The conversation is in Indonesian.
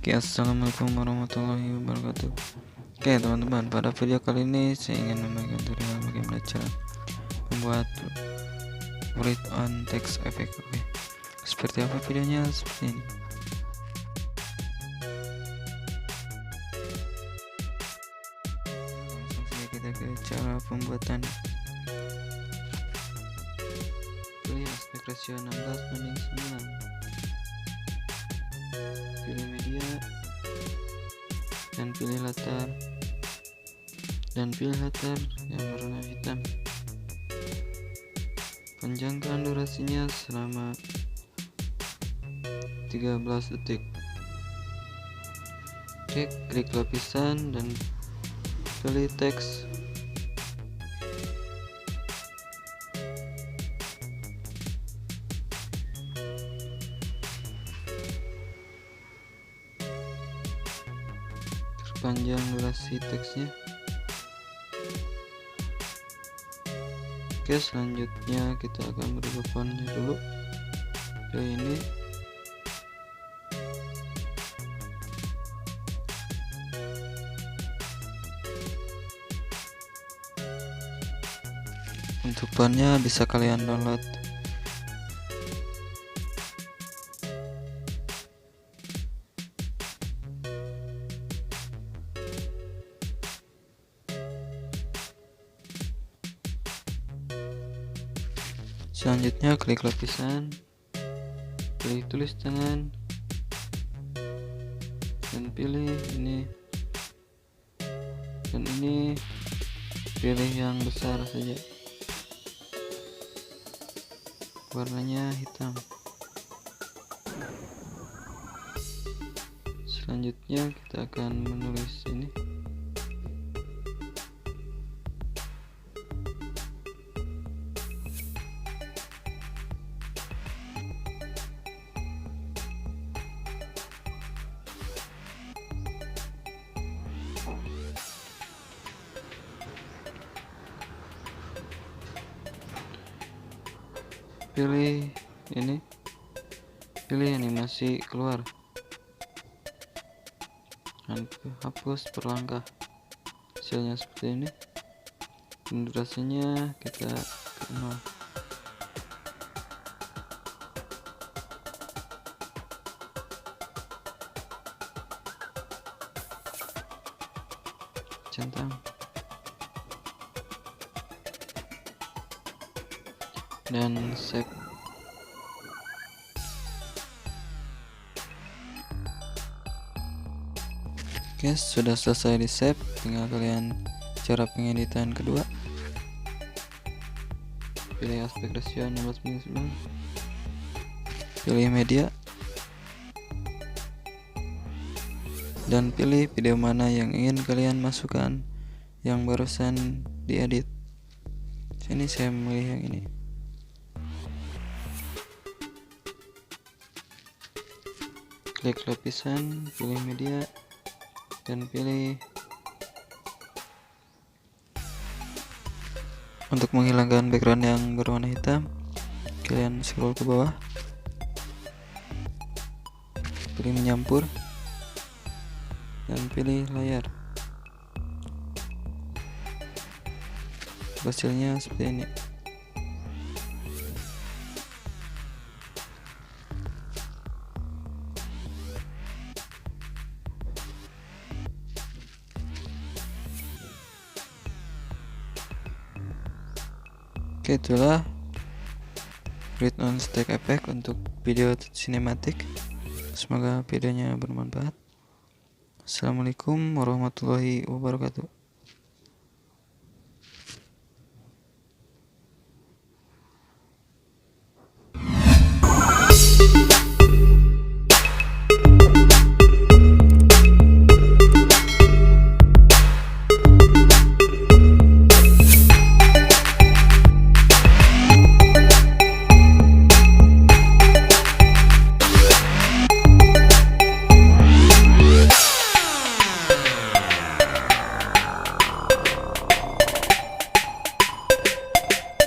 Oke, assalamualaikum warahmatullahi wabarakatuh. Oke teman-teman, pada video kali ini saya ingin memberikan tutorial bagaimana cara membuat write on text effect. Oke, seperti apa videonya? Seperti ini. Langsung saja kita ke cara pembuatan. Pilih aspek rasio 16:9, pilih media dan pilih latar yang berwarna hitam. Panjangkan durasinya selama 13 detik. Klik lapisan dan pilih teks. Panjang durasi teksnya. Oke, selanjutnya kita akan berubah fontnya dulu ke ini. Untuk fontnya bisa kalian download. Selanjutnya klik lapisan, pilih tulis tangan, dan pilih ini, dan ini pilih yang besar saja, warnanya hitam. Selanjutnya kita akan menulis ini. Pilih ini, pilih animasi keluar dan hapus per langkah. Hasilnya seperti ini, dan durasinya kita ke 0. Centang dan save. Oke, sudah selesai di save, tinggal kalian cara pengeditan kedua. Pilih aspek rasio 16:9, pilih media, dan pilih video mana yang ingin kalian masukkan yang barusan diedit. Sini saya memilih yang ini. Klik lapisan, pilih media, dan pilih. Untuk menghilangkan background yang berwarna hitam, kalian scroll ke bawah, pilih menyampur, dan pilih layar. Hasilnya seperti ini. Oke, itulah write on text effect untuk video sinematik. Semoga videonya bermanfaat. Assalamualaikum warahmatullahi wabarakatuh.